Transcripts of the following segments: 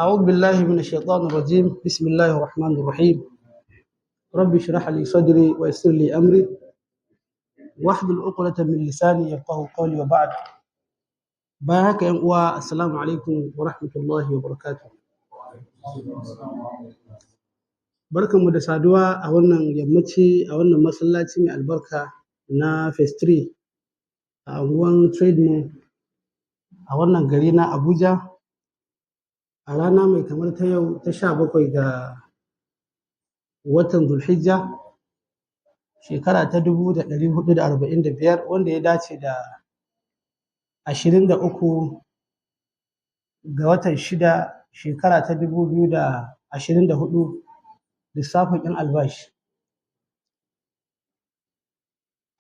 أعوذ بالله من الشيطان الرجيم. بسم الله الرحمن الرحيم. رب اشرح لي صدري ويسر لي أمري واحلل عقدة من لساني يفقهوا قولي وبعد. بارك السلام عليكم ورحمة الله وبركاته. Barkanmu da saduwa a wannan yammaci a wannan masallaci mai albarka na Phase 3 a unguwan Trademore a wannan gari na Abuja a rana mai kamar ta yau ta 17 ga watan Zulhijja shekara ta 1445 wanda ya dace da 23 ga watan 6 shekara ta 2024 lissafin 'yan albashi.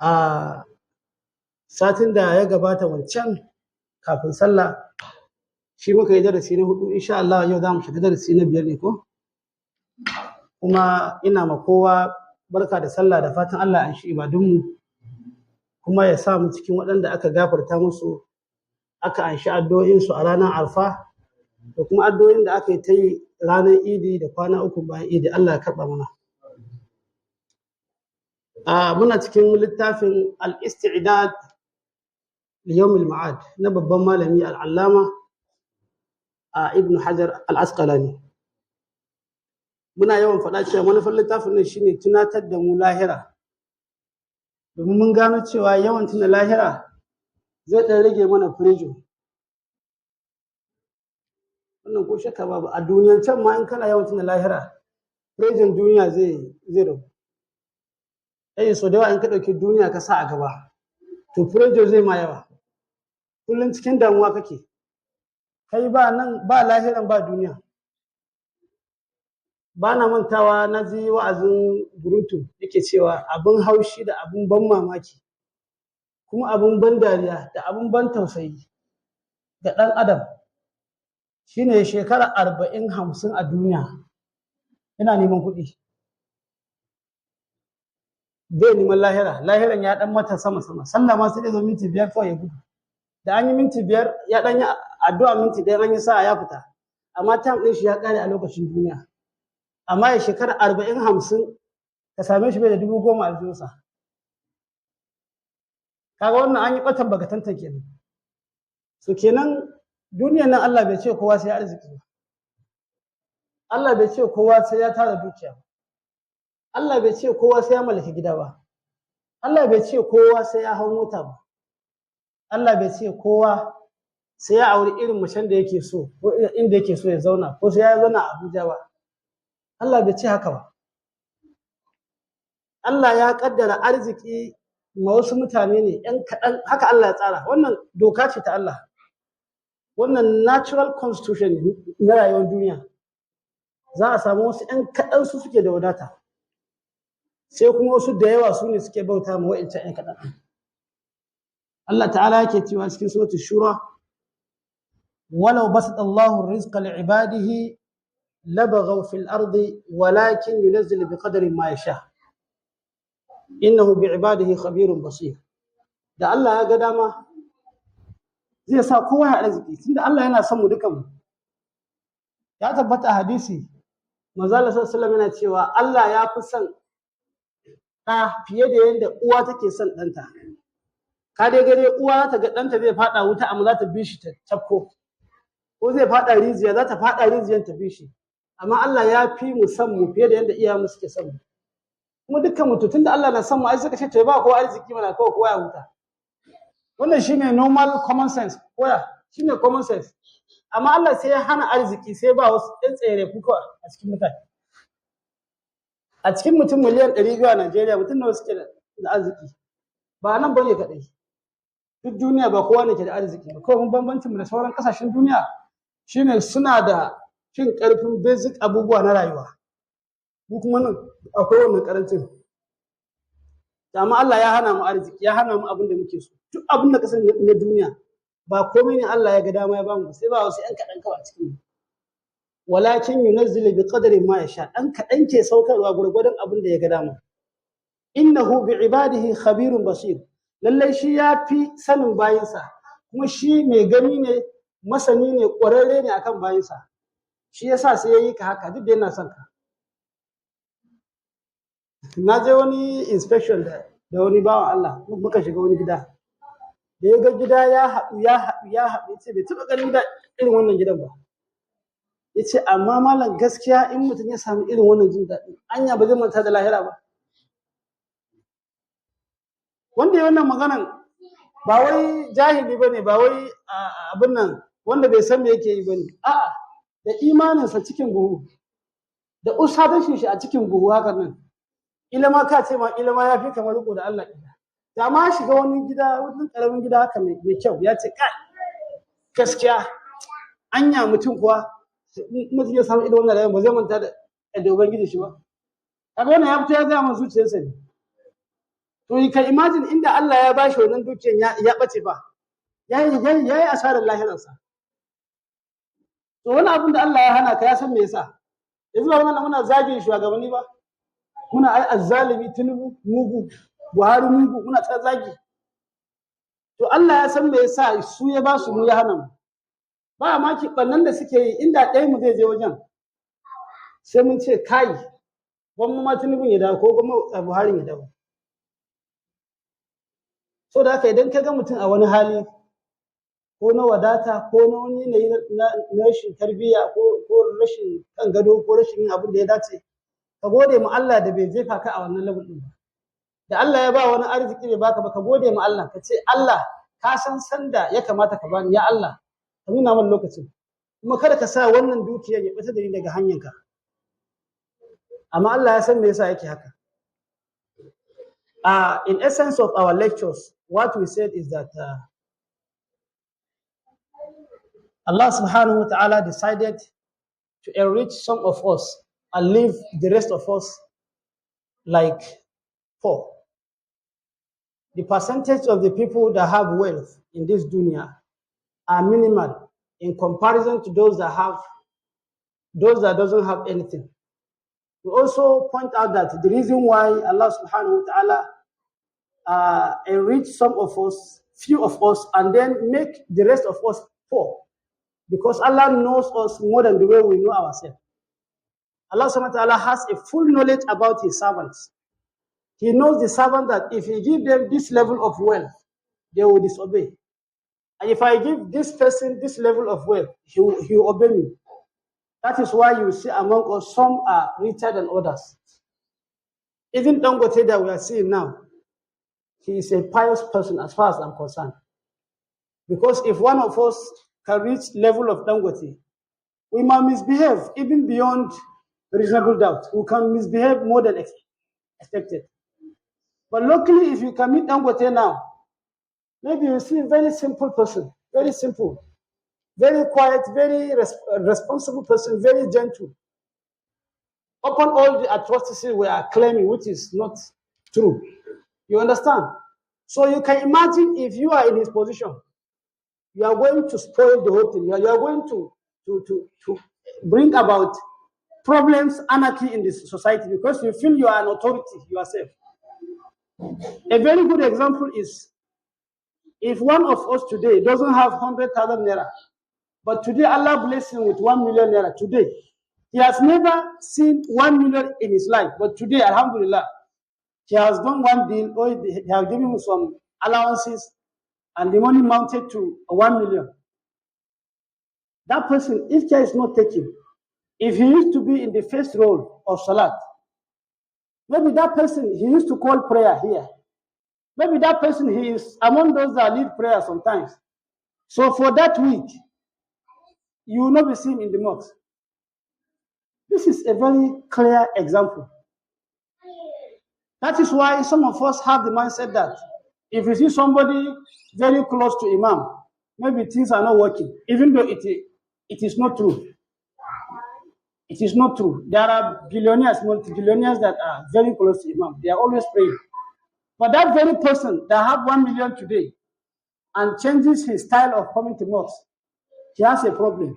A satin da ya gabata wancan kafin sallah shi muka yi darasi na 4, insha Allah yau za mu shiga darasi na 5 ne ko? Kuma ina ma kowa barka da sallah da fatan Allah an shi ibadunmu kuma ya sa mu cikin waɗanda aka gafarta musu aka anshi addu'o'insu a ranar Arfa da kuma addu'o'in da aka yi ta yi ranar Idi da kwana 3 bayan Idi. Allah ya karɓa mana. Muna cikin littafin Al-Isti'daad Liyaumin na babban malami Al-Allãmah Ibn Hajar Al-Asƙalani. Muna yawan faɗa cewa manufar littafin nan shine tunatar da mu lahira, domin mun gano cewa yawan tuna lahira zai ɗan rage mana firejo. Wannan ko shakka babu, a duniyan can ma in kana yawan tuna lahira firejon duniya zai ragu. So da yawa in ka ɗauki duniya ka sa a gaba to firejo zai ma yawa, kullum cikin damuwa kake, kai ba nan ba lahiran ba duniya. Ba na mantawa na ji wa'azin burutu yake cewa abin haushi da abin ban mamaki kuma abin ban dariya da abin ban tausayi ga ɗan adam shine shekara 40-50 a duniya yana neman kuɗi, bai neman lahiran ya ɗan mata sama sallah ma sai zo minti 5 kawai ya gudu, da an yi minti 5 ya ɗan yi addu'a minti 1 an yi sa'a ya fita, amma time ɗin shi ya ƙare a lokacin duniya. Amma ya shekara 40-50 ka same shi bai da 10,000 a aljihunsa. Kaga wannan an yi ɓatan bagatantan kenan. So kenan duniyan nan Allah bai ce kowa sai ya arziki ba, Allah bai ce kowa sai ya tara dukiya ba, Allah bai ce kowa sai ya mallaki gida ba, Allah bai ce kowa sai ya hau mota ba, Allah bai ce kowa sai ya auri irin macen da yake so ko inda yake so ya zauna ko sai ya zauna a Abuja ba. Allah bai ce haka ba. Allah ya kaddara arziki ma wasu mutane ne ‘yan kaɗan, haka Allah ya tsara. Wannan doka ce ta Allah, wannan natural constitution na rayuwar duniya. Za a samu wasu ‘yan kaɗan su suke da wadata, sai kuma wasu da yawa su ne suke bauta ma wa'incan ‘yan kaɗan. Allah ta'ala yake cewa cikin suratul Shura, walau basata Allahu rizqa li'ibadihi labaghaw fil ardi walakin yunazzilu biqadri ma yasha innahu bi'ibadihi khabirun basir. Da Allah ya ga dama zai sa kowa ya arziki, tunda Allah yana son mu dukan mu. Ya tabbata a hadisi manzo Allah sallallahu alaihi wasallam yana cewa Allah ya fi son ɗa fiye da yadda uwa take son ɗanta. Ka dai gare uwa ta ga ɗanta zai faɗa wuta amma za ta bi shi ta cafko, ko zai faɗa rijiya za ta faɗa rijiyar ta bi shi. Amma Allah ya fi mu san mu fiye da yadda iyayenmu suke son mu. Kuma dukkan mutu tunda Allah na son mu ai suka ce to ba kowa arziki mana kawai kowa ya huta. Wannan shine normal common sense, koya shine common sense. Amma Allah sai ya hana arziki, sai ba wasu ɗan tsere ku kawai a cikin mutane. A cikin mutum miliyan 200 a Najeriya mutum nawa suke da arziki? Ba nan bane kaɗai. Duk duniya ba kowa ne ke da arziki ba. Kawai bambancin mu da sauran ƙasashen duniya shine suna da fin ƙarfin basic abubuwa na rayuwa, mu kuma nan akwai wannan ƙarancin. Amma Allah ya hana mu arziki, ya hana mu abin da muke so. Duk abin da ka sani na duniya ba komai ne Allah ya ga dama ya bamu, sai ba wasu 'yan kaɗan kawai a cikin mu. Walakin yunazzilu biqadri ma yasha, ɗan kaɗan ke saukarwa gurgurdan abin da ya ga dama. Innahu bi'ibadihi khabirun basir, lallai shi ya fi sanin bayinsa kuma shi mai gani ne masani ne, ƙwararre ne akan bayinsa, shi yasa sai ya yi ka haka duk da yana son ka. Na je wani inspection da wani bawan Allah, muka shiga wani gida, da ya ga gida ya haɗu ya ce bai taɓa ganin gida irin wannan gidan ba. Ya ce amma malam gaskiya in mutum ya samu irin wannan jin daɗi anya ba zai manta da lahira ba. Wanda ya wannan maganan ba wai jahili ba ne, ba wai abin nan wanda bai san me yake yi ba ne, a'a da imaninsa cikin buhu, da usatashin shi a cikin buhu haka nan, ilama ka ce ma ilama ya fi kamar riko da Allah ɗaya. Da ma shiga wani gida, wani ƙaramin gida haka mai kyau, ya ce kai gaskiya anya mutum kuwa mutum ya samu irin wannan rayuwar ba zai manta da ubangiji shi ba. Kaga wannan ya fito ya gaya min zuciyarsa ne. To ka imagine inda Allah ya bashi wannan dukiyar ya ɓace ba, ya yi asarar lahirarsa. To wani abin da Allah ya hana ka ya san me yasa. Yanzu ba wannan muna zagin shugabanni ba, muna ai azzalimi Tinubu mugu, Buhari mugu, muna ta zagi. To Allah ya san me yasa su ya ba su mu ya hana mu. Ba ma ki bannan da suke yi inda ɗaya mu zai je wajen sai mun ce kai gwamma ma Tinubu ya dawo ko gwamma Buhari ya dawo. So da haka idan ka ga mutum a wani hali ko na wadata ko na wani yanayi na rashin tarbiyya ko rashin kan gado ko rashin yin abin da ya dace, ka gode ma Allah da bai jefa ka a wannan level din ba. Da Allah ya ba wani arziki bai baka ba, ka gode ma Allah, ka ce Allah ka san sanda ya kamata ka bani, ya Allah ka nuna min lokacin, kuma kada ka sa wannan dukiyar ya bata da ni daga hanyarka. Amma Allah ya san me yasa yake haka. In essence of our lectures, what we said is that Allah subhanahu wa ta'ala decided to enrich some of us and leave the rest of us like poor. The percentage of the people that have wealth in this dunya are minimal in comparison to those that doesn't have anything. We also point out that the reason why Allah subhanahu wa ta'ala enrich some of us, few of us, and then make the rest of us poor, because Allah knows us more than the way we know ourselves. Allah subhanahu wa ta'ala has a full knowledge about his servants. He knows the servant that if he give them this level of wealth, they will disobey. And if I give this person this level of wealth, he will obey me. That is why you see among us some are richer than others. Even Dangote that we are seeing now, he is a pious person as far as I'm concerned. Because if one of us can reach level of Dangote, we might misbehave even beyond reasonable doubt. We can misbehave more than expected. But luckily, if you can meet Dangote now, maybe you see a very simple person, very simple, very quiet, very responsible person, very gentle. Upon all the atrocities we are claiming, which is not true. You understand? So you can imagine if you are in his position, you are going to spoil the whole thing. You are going to bring about problems, anarchy in this society, because you feel you are an authority yourself. A very good example is if one of us today doesn't have 100,000 naira, but today Allah bless him with 1 million naira today. He has never seen 1 million in his life, but today, alhamdulillah, he has done one deal, or he has given him some allowances, and the money mounted to 1 million. That person, if care is not taken, if he used to be in the first role of Salat, maybe that person, he used to call prayer here. Maybe that person, he is among those that lead prayer sometimes. So for that week, you will not be seen in the mosque. This is a very clear example. That is why some of us have the mindset that if you see somebody very close to Imam, maybe things are not working, even though it is not true. It is not true. There are billionaires, multi-billionaires that are very close to Imam. They are always praying. But that very person that have 1 million today and changes his style of coming to mosque, he has a problem.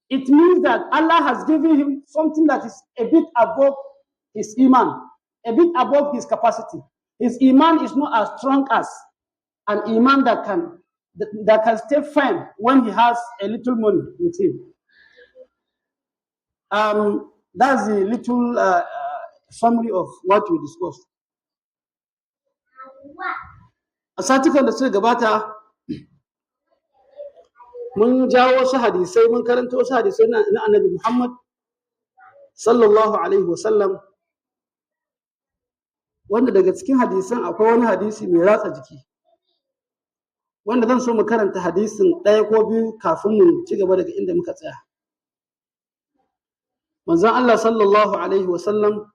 It means that Allah has given him something that is a bit above his iman, a bit above his capacity. His iman is not as strong as an iman that can that can stay firm when he has a little money with him. That's the little summary of what we discussed. A satikan da suka gabata mun jawo wasu hadisai, mun karanta wasu hadisai na Annabi Muhammad sallallahu alaihi wasallam, wanda daga cikin hadisan akwai wani hadisi mai ratsa jiki, wanda zan so mu karanta hadisin ɗaya ko biyu kafin mu ci gaba daga inda muka tsaya. Manzon Allah sallallahu alaihi wasallam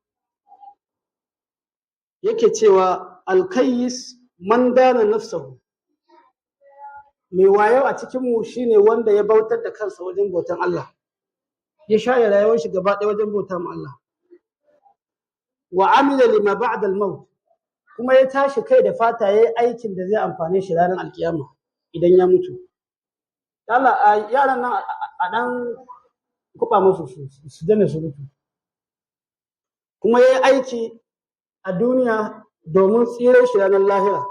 yake cewa alkayyis man dana nafsahu, mai wayo a cikinmu shine wanda ya bautar da kansa wajen bautan Allah, ya share rayuwar shi gaba ɗaya wajen bauta ma Allah. Wa amila lima ba'da al-maut, kuma ya tashi kai da fata yayi aikin da zai amfane shi ranar alkiyama idan ya mutu. Allah yaran nan a dan kuba musu su dane su mutu. Kuma yayi aiki a duniya domin tsire shi ranar lahira.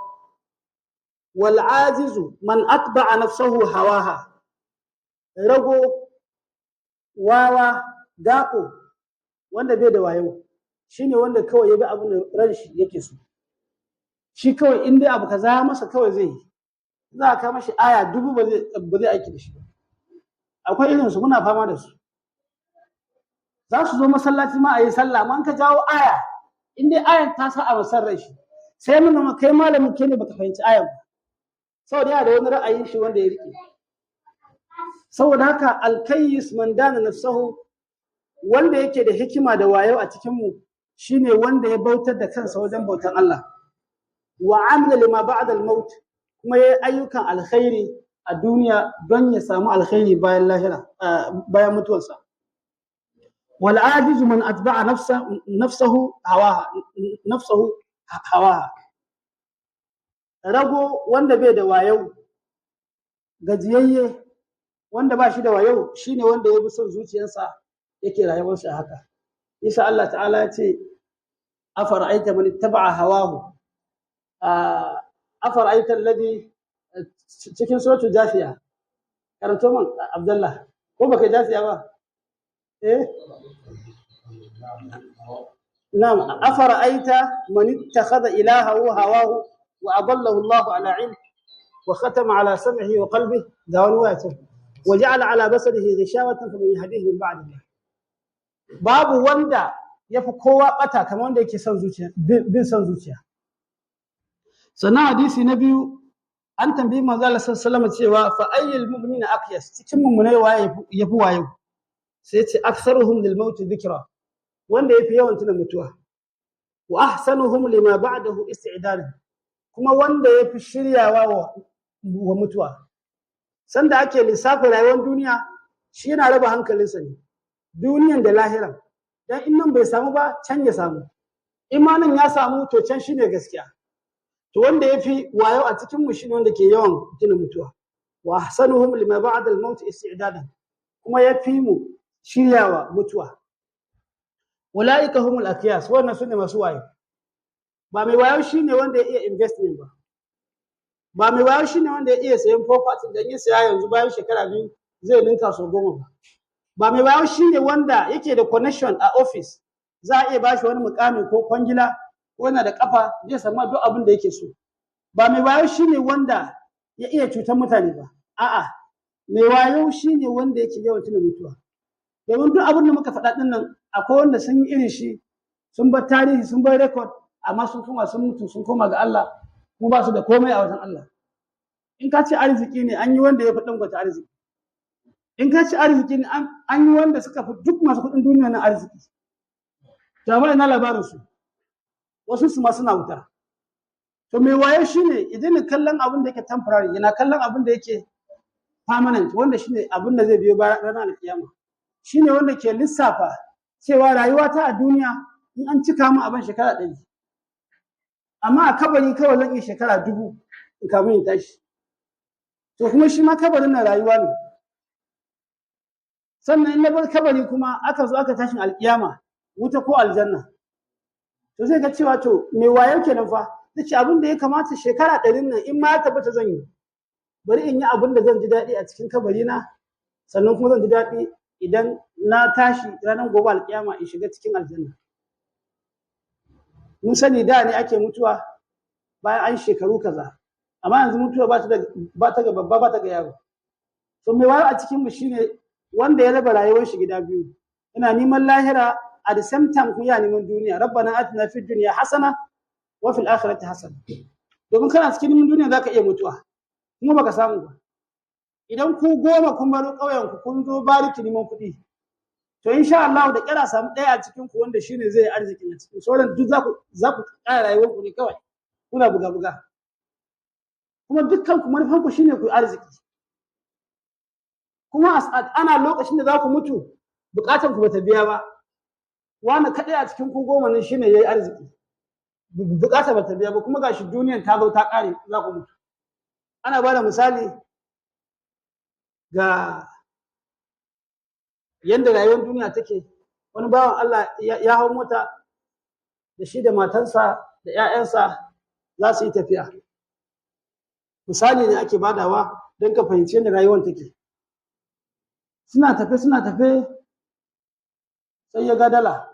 Wal ajizu man atba'a nafsahu hawaha, rago, wawa, gaƙo, wanda bai da wayo shine wanda kawai ya bi abin da ran shi yake so. Shi kawai in dai abu kaza masa kawai zai yi, za a kama shi aya dubu ba zai aiki da shi ba. Akwai irin su muna fama da su, za su zo masallaci ma a yi sallah, amma ka jawo aya in dai ayan ta sa a masar rai shi, sai mun kai malamin ke ne baka fahimci ayan ba, saboda yana da wani ra'ayin shi wanda ya rike. Saboda haka alkayyis man dana nafsahu, wanda yake da hikima da wayo a cikin mu shine wanda ya bautar da kansa wajen bautan Allah. Wa amila lima ba'da al-maut, kuma yayi ayyukan alkhairi a duniya don ya samu alkhairi bayan lahira, bayan mutuwarsa. Wal ajizu man atba'a nafsahu hawaha, rago wanda bai da wayo, gajiyayye wanda ba shi da wayo shine wanda ya bi son zuciyarsa yake rayuwarsa haka. Isa Allah ta'ala ya ce afara'aita man ittaba'a hawahu, afara'aita alladhi, cikin suratul jafiya, karanto man Abdullah, ko baka jafiya ba? Na'am, afara'aita man ittakhadha ilahahu hawahu wa adallahu Allahu ala ilm wa khatama ala sam'ihi wa qalbihi, da wani waya ce, wa ja'ala ala basarihi ghishawatan fa man yahdihi min ba'dillah. Babu wanda yafi kowa bata kamar wanda yake son zuciya, bin son zuciya. Sannan hadisi na biyu, an tambayi manzo Allah sallallahu alaihi wasallam cewa fa ayyul mu'minina aqyas, cikin mu'minai waye yafi wayo? Sai ya ce aktharuhum lil maut dhikra, wanda yafi yawan tuna mutuwa. Wa ahsanuhum lima ba'dahu isti'daad, kuma wanda yafi shiryawa wa mutuwa. Sanda ake lissafin rayuwar duniya, shi yana raba hankalinsa ne, duniyan da lahiran. Dan in nan bai samu ba, can ya samu. Imanin ya samu, to can shine gaskiya. To wanda yafi wayo a cikin mu shine wanda ke yawan tuna mutuwa. Wa ahsanuhum lima ba'da al-maut isti'dadan, kuma yafi mu shiryawa mutuwa. Ulaika humul aqyas, wannan sune masu wayo. Ba mai wayo shine wanda ya iya investment ba. Ba mai wayo shine wanda ya iya sayan property da yin saya yanzu bayan shekara biyu zai ninka so 10 ba. Ba mai wayo shine wanda yake da connection a office, za a iya bashi wani mukami ko kwangila, ko yana da kafa zai samu duk abin da yake so. Ba mai wayo shine wanda ya iya cutar mutane ba. A'a, mai wayo shine wanda yake yawan tuna mutuwa. Domin duk abin da muka faɗa din nan akwai wanda sun yi irin shi, sun bar tarihi, sun bar record, amma sun kuma sun mutu, sun koma ga Allah, kuma ba su da komai a wajen Allah. In ka ci arziki ne, an yi wanda ya fi dangwata arziki. In ka ci arziki ne, an yi wanda suka fi duk masu kuɗin duniya na arziki. Jama'a ina labarin su, wasu su ma suna wuta. To mai wayo shine idan kallon abin da yake temporary, yana kallon abin da yake permanent, wanda shine abin da zai biyo ranar alkiyama. Shine wanda ke lissafa cewa rayuwa ta a duniya in an cika mu abin shekara 100, amma a kabari kawai zan iya shekara 1000 in kamun in tashi. To kuma shi ma kabarin na rayuwa ne. Sannan in na bar kabari kuma aka zo aka tashin alkiyama, wuta ko aljanna, to zai ga cewa to me wayo kenan fa, dace abin da ya kamata shekara 100 nan in ma ya tabbata zan yi, bari in yi abin da zan ji daɗi a cikin kabarina, sannan kuma zan ji daɗi idan na tashi ranar gobe alƙiyama in shiga cikin aljanna. Mun sani da ne ake mutuwa bayan an shekaru kaza, amma yanzu mutuwa ba ta ga babba ba ta ga yaro. To mai wayo a cikin mu shine wanda ya raba rayuwar shi gida biyu, ina neman lahira at the same time kuma ya neman duniya. Rabbana atina fid dunya hasana wa fil akhirati hasana. Domin kana cikin neman duniya zaka iya mutuwa kuma baka samu ba. Idan ku goma kun baro ƙauyen ku kun zo bariki neman kuɗi, to insha Allah da kira samu ɗaya a cikin ku wanda shine zai arziki a cikin sauran duk za ku ƙara rayuwar ku ne kawai kuna buga kuma dukkan ku manufan ku shine ku arziki. Kuma ana lokacin da za ku mutu bukatan ku bata biya ba, wani kaɗai a cikin ku goma nan shine yayi arziki, bukata bata biya ba, kuma gashi duniyan ta zo ta ƙare za ku mutu. Ana bada misali ga yanda rayuwar duniya take. Wani bawan Allah ya hau mota da shi da matansa da 'ya'yansa za su yi tafiya. Misali ne ake badawa don ka fahimci yadda rayuwar take. Suna tafe sai ya ga dala,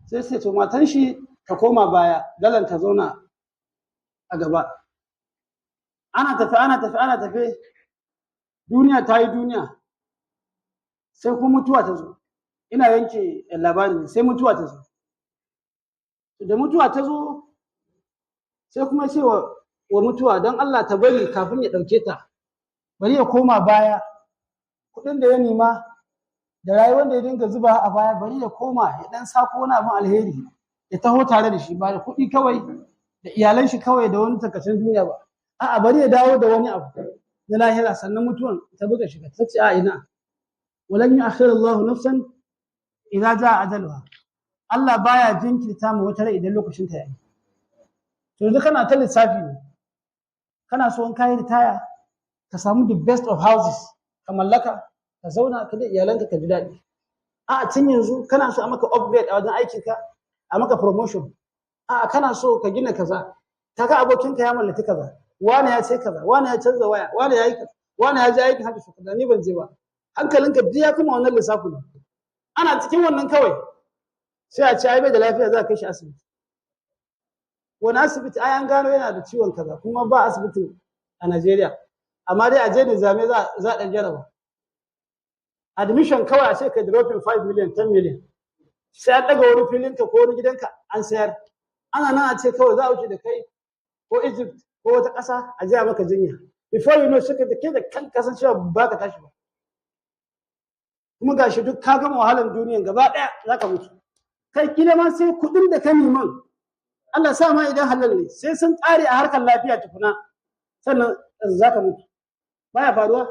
sai to matan shi ta koma baya, dalan ta zauna a gaba. Ana tafe duniya ta yi duniya, sai kuma mutuwa ta zo. Ina yanke labari ne, sai mutuwa ta zo. Da mutuwa ta zo sai kuma ce wa mutuwa don Allah ta bari kafin ya ɗauke ta, bari ya koma baya. Kuɗin da ya nema da rayuwar da ya dinga zuba a baya, bari ya koma ya ɗan sako wani abin alheri ya taho tare da shi, ba da kuɗi kawai da iyalan shi kawai da wani takacin duniya ba. A'a, bari ya dawo da wani abu na lahira, sannan mutuwan ta buga shiga. Ta ce a ina, walan yu'akhiru Allahu nafsan idza jaa ajaluha. Allah baya jinkirta mu wata rai idan lokacin ta yayi. To yanzu kana ta lissafi ne, kana so in kai ritaya ka samu the best of houses ka mallaka, ka zauna ka da iyalanka ka ji daɗi. A'a, tun yanzu kana so a maka upgrade a wajen aikinka, a maka promotion. A'a, kana so ka gina kaza, kaga abokinka ya mallaki kaza, wani ya ce kaza, wani ya canza waya, wani ya yi kaza, wani ya je aikin hajji kaza, ni ban je ba. Hankalinka duk ya kuma wannan lissafin. Ana cikin wannan kawai sai a ce ai bai da lafiya, za a kai shi asibiti. Wani asibiti? Ai an gano yana da ciwon kaza, kuma ba asibitin a Najeriya, amma dai a je da zame za a ɗan jaraba. Admission kawai a ce ka dropping 5 million 10 million, sai an ɗaga wani filinka ko wani gidanka an sayar. Ana nan a ce kawai za a wuce da kai ko Egypt ko wata ƙasa a je a maka jinya. Before you know, suka take da kan kasancewa ba ka tashi ba. Kuma gashi duk ka gama wahalar duniyan gaba ɗaya za ka mutu. Kai kila ma sai kuɗin da ka neman, Allah sa ma idan halal ne, sai sun ƙare a harkar lafiya tukuna, sannan za ka mutu. Baya faruwa?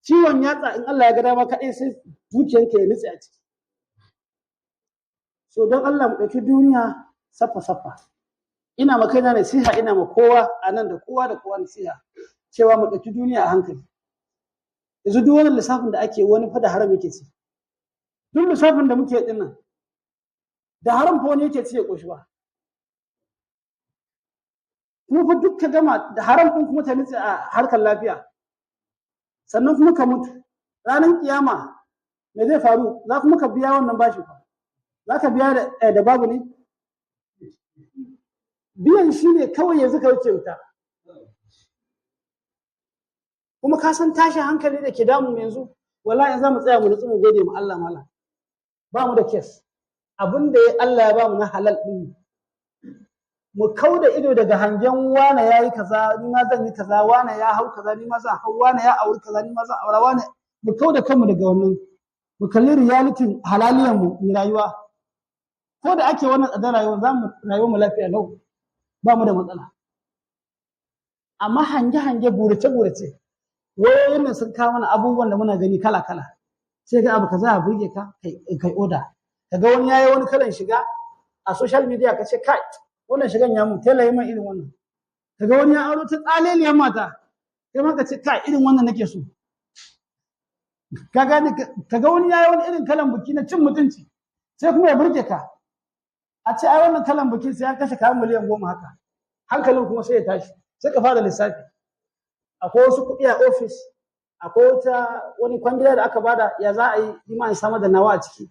Ciwon yatsa in Allah ya ga dama kaɗai sai zuciyanka ya nutse a ciki. So don Allah mu ɗauki duniya saffa. Ina ma kaina nasiha, ina ma kowa a nan da kowa nasiha cewa mu ɗauki duniya a hankali. Yanzu duk wani lissafin da ake, wani fa da haram yake ci. Duk lissafin da muke ɗin nan da haram fa wani yake ci ya ƙoshi ba. Kuma fa duk ka gama da haram ɗin kuma ta nutse a harkar lafiya. Sannan kuma ka mutu. Ranar kiyama me zai faru? Za kuma ka biya wannan bashi fa. Za ka biya da babu ne? Biyan shi ne kawai yanzu ka wuce wuta. Kuma ka san tashin hankali da ke damu yanzu, wallahi za mu tsaya mu nutsu mu gode mu Allah mala. Ba mu da kes. Abin da Allah ya ba mu na halal ɗin mu kau da ido daga hangen wane ya yi kaza, ni ma zan yi kaza, wane ya hau kaza, ni ma zan hau, wane ya auri kaza, ni ma zan aura, wane. Mu kau da kanmu daga wannan, mu kalli reality halaliyan mu rayuwa. Ko da ake wannan tsadar rayuwa, za mu rayuwa mu lafiya lau, ba mu da matsala. Amma hange burace wayoyin nan sun kawo mana abubuwan da muna gani kala sai ga abu kaza a burge ka kai oda. Kaga wani yayi wani kalan shiga a social media, ka ce kai wannan shigan ya mun tela yi man irin wannan. Kaga wani ya auro ta tsaleliyar mata, kai ma ka ce kai irin wannan nake so. Kaga wani yayi wani irin kalan biki na cin mutunci, sai kuma ya burge ka. A ce ai wannan kalan biki sai an kashe kayan miliyan 10 haka, hankalin kuma sai ya tashi. sai ka fara lissafi. Akwai wasu kuɗi a ofis, akwai wani kwangila da aka bada, ya za a yi iman sama da nawa a ciki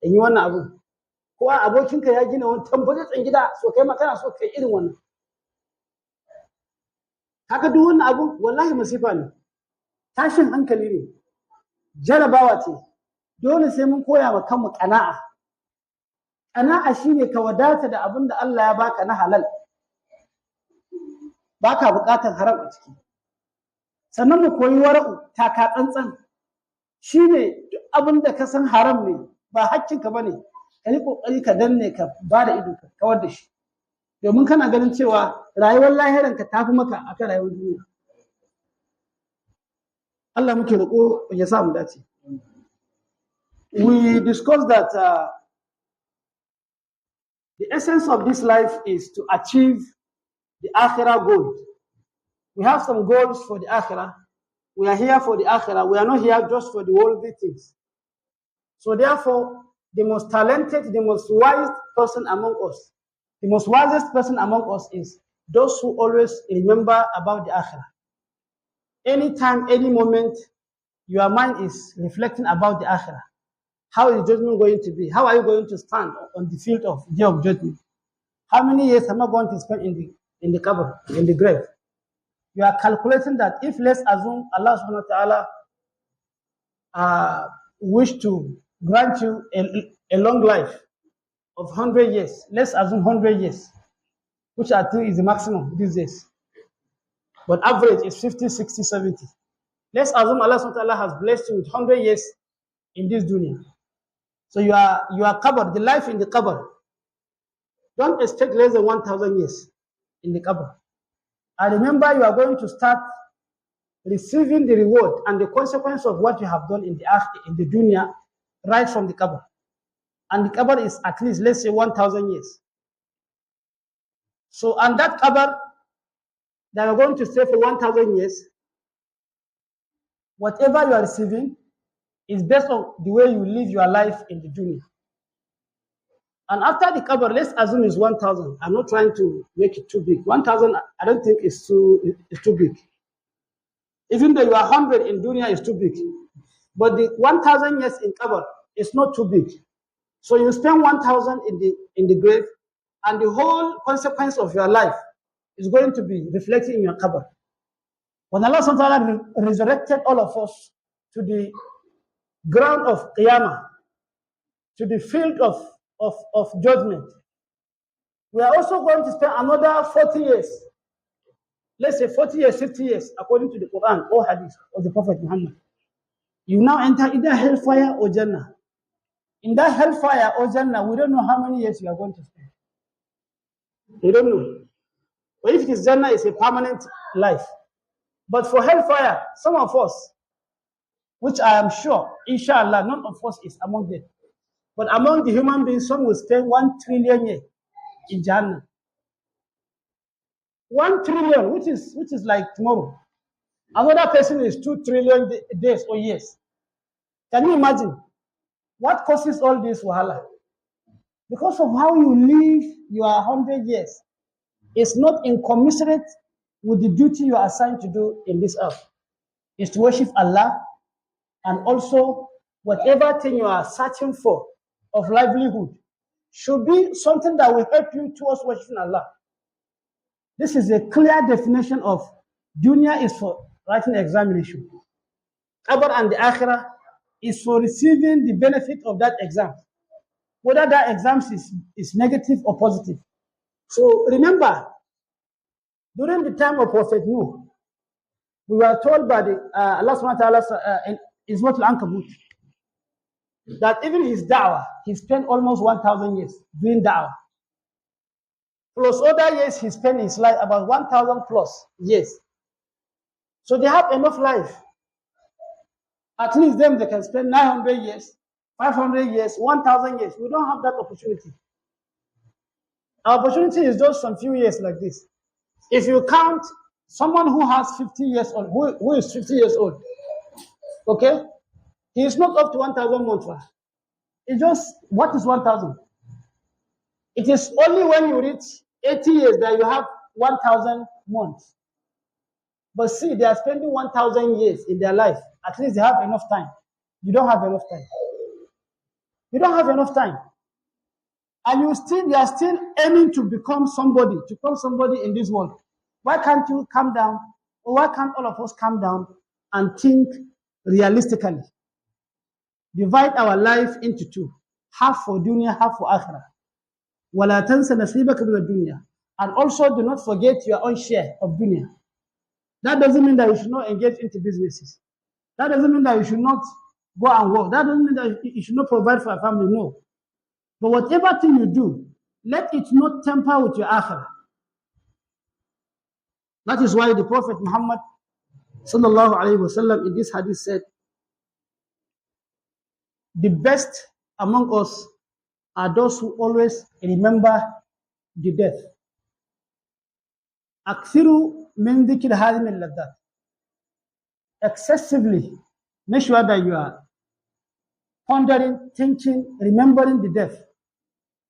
in yi wannan abu. Ko abokinka ya gina wani tambatsatsen gida, so kai ma kana so kai irin wannan. Haka duk wannan abu wallahi masifa ne, tashin hankali ne, jarabawa ce. Dole sai mun koya wa kanmu ƙana'a. Ƙana'a shine ka wadata da abin da Allah ya baka na halal, baka buƙatar haram a ciki. Sannan mu koyi wara'u, taka tsantsan. Shine duk abin da ka san haram ne, ba hakkinka bane, ka yi ƙoƙari ka danne, ka ba da ido, ka kawar da shi. Domin kana ganin cewa rayuwar lahiranka ta fi maka akan rayuwar duniya. Allah muke roƙo ya sa mu dace. We discussed that the essence of this life is to achieve the akhirah goal. We have some goals for the akhirah. We are here for the akhirah. We are not here just for the worldly things. So therefore, the most talented, the most wise person among us, the most wisest person among us is those who always remember about the akhirah. Anytime, any moment, your mind is reflecting about the akhirah. How is judgment going to be? How are you going to stand on the field of day of judgment? How many years am I going to spend in the qabr, in the grave? You are calculating that if, let's assume Allah subhanahu wa ta'ala wish to grant you a long life of 100 years. Let's assume 100 years, which I think is the maximum these days. But average is 50, 60, 70. Let's assume Allah subhanahu wa ta'ala has blessed you with 100 years in this dunya. So you are covered, the life in the qabr. Don't expect less than 1,000 years in the qabr. And remember, you are going to start receiving the reward and the consequence of what you have done in the dunya right from the qabr. And the qabr is at least, let's say, 1,000 years. So, and that qabr that you're going to stay for 1,000 years, whatever you are receiving is based on the way you live your life in the dunya. And after the qabr, let's assume it's 1,000. I'm not trying to make it too big. 1,000, I don't think it's too big. Even though you are 100 in dunya, is too big. But the 1,000 years in qabr is not too big. So you spend 1,000 in the grave, and the whole consequence of your life is going to be reflected in your qabr. When Allah subhanahu wa ta'ala resurrected all of us to the ground of qiyamah, to the field of judgment, we are also going to spend another 40 years. Let's say 40 years, 50 years, according to the Quran or Hadith of the Prophet Muhammad. You now enter either hellfire or Jannah. In that hellfire or Jannah, we don't know how many years you are going to spend. We don't know. But if it is Jannah, it's a permanent life. But for hellfire, some of us, which I am sure, inshallah, none of us is among them. But among the human beings, some will spend 1 trillion years in Jannah. 1 trillion, which is like tomorrow. Another person is 2 trillion days or years. Can you imagine? What causes all this wahala? Because of how you live your 100 years. It's not incommensurate with the duty you are assigned to do in this earth. It's to worship Allah, and also whatever thing you are searching for of livelihood should be something that will help you towards worshiping Allah. This is a clear definition of dunya is for writing examination. Qabr and the akhirah is for receiving the benefit of that exam, whether that exam is negative or positive. So remember, during the time of Prophet Nuh, we were told by Allah subhanahu wa ta'ala in Surah Al-Ankabut that even his da'wah, he spent almost 1,000 years doing da'wah. Plus other years he spent his life, about 1,000 plus years. So they have enough life. At least them, they can spend 900 years, 500 years, 1,000 years. We don't have that opportunity. Our opportunity is just some few years like this. If you count someone who has 50 years old, who is 50 years old, okay? He is not up to 1,000 months. It's just, what is 1,000? It is only when you reach 80 years that you have 1,000 months. But see, they are spending 1,000 years in their life. At least they have enough time. You don't have enough time. You don't have enough time. And you are still aiming to become somebody in this world. Why can't you calm down? Or why can't all of us calm down and think realistically? Divide our life into two. Half for dunya, half for akhirah. وَلَا تَنْسَ نَصِيبَكَ مِنَ الدُّنْيا. And also do not forget your own share of dunya. That doesn't mean that you should not engage into businesses. That doesn't mean that you should not go and work. That doesn't mean that you should not provide for a family. No. But whatever thing you do, let it not temper with your akhirah. That is why the Prophet Muhammad sallallahu alaihi wasallam in this hadith said, the best among us are those who always remember the death. Akthiru min dhikr hadhihi al-laddat. Excessively, make sure that you are pondering, thinking, remembering the death.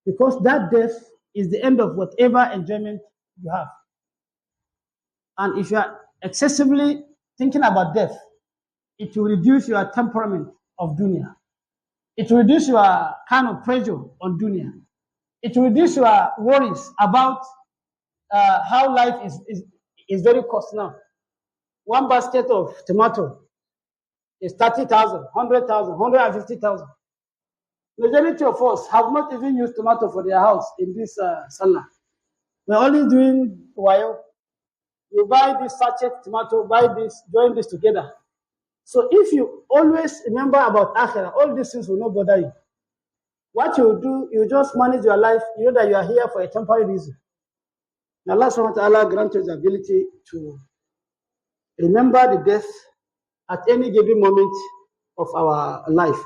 Because that death is the end of whatever enjoyment you have. And if you are excessively thinking about death, it will reduce your temperament of dunya. It will reduce your kind of pressure on dunya. It will reduce your worries about how life is very costly now. One basket of tomato is 30,000, 100,000, 150,000. Majority of us have not even used tomato for their house in this Salah. We're only doing wayo. You buy this sachet tomato, buy this, join this together. So if you always remember about akhirah, all these things will not bother you. What you do, you just manage your life. You know that you are here for a temporary reason. May Allah subhanahu wa ta'ala grant us the ability to remember the death at any given moment of our life.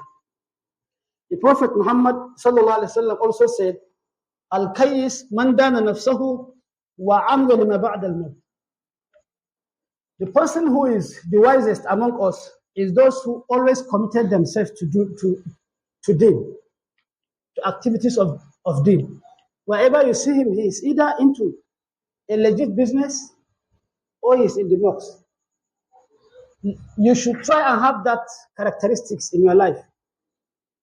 The Prophet Muhammad sallallahu alaihi wasallam also said, "Al-Kayyis man dana nafsahu wa amila lima ba'da al-maut." The person who is the wisest among us is those who always committed themselves to deen, to activities of deen. Wherever you see him, he is either into a legit business or he is in the mosque. You should try and have that characteristics in your life.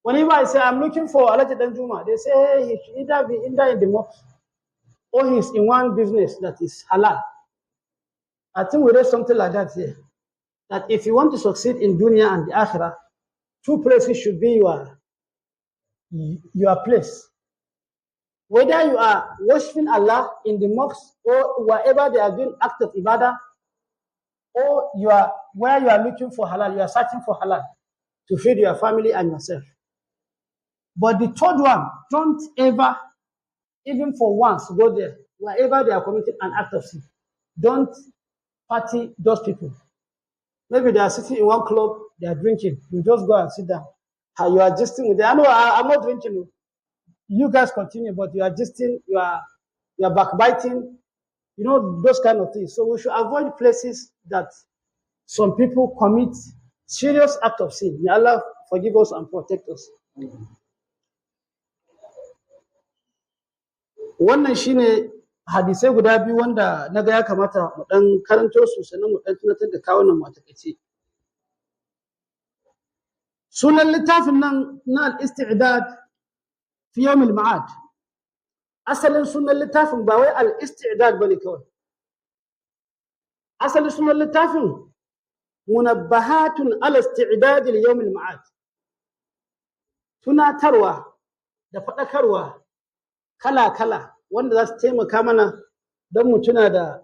Whenever I say I'm looking for Alhaji Danjuma, they say hey, he should either be in the mosque or he's in one business that is halal. I think we read something like that here. That if you want to succeed in dunya and the akhirah, two places should be your place. Whether you are worshiping Allah in the mosque or wherever they are doing act of ibadah, or where you are looking for halal, you are searching for halal to feed your family and yourself. But the third one, don't ever, even for once, go there. Wherever they are committing an act of sin, don't party those people. Maybe they are sitting in one club, they are drinking. You just go and sit down. You are gisting with them. I know I'm not drinking. You guys continue, but you are gisting, you are backbiting, you know, those kind of things. So we should avoid places that some people commit serious act of sin. May Allah forgive us and protect us. Wannan shine hadisai guda biyu wanda na ga ya kamata mu dan karanto su sannan mu dan tunatar da kawunan mu a takaice. Sunan littafin nan na Al-Isti'daad fi Yawm al-Ma'ad. Asalin sunan littafin ba wai Al-Isti'daad bane kawai. Asalin sunan littafin Munabbahatun ala Isti'daad li Yawm al-Ma'ad. Tunatarwa da faɗakarwa kala-kala wanda za su taimaka mana don mu tuna da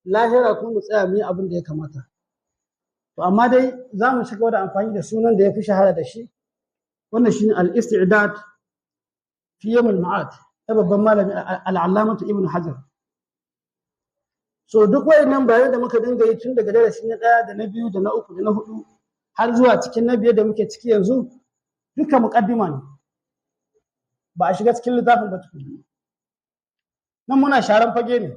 lahira kuma mu tsaya mu yi abin da ya kamata. To amma dai za mu shiga da amfani da sunan da ya fi shahara da shi, wannan shi ne Al-Isti'daad fi Yawm al-Ma'ad ta babban malami Al-Allãmah Ibn Hajar. So duk wayannan bayanai da muka dinga yi tun daga darasi na 1 da na 2 da na 3 da na 4 har zuwa cikin na 5 da muke ciki yanzu, duka muqaddima ne. Ba a shiga cikin littafin ba tukuna. Nan muna sharan fage ne.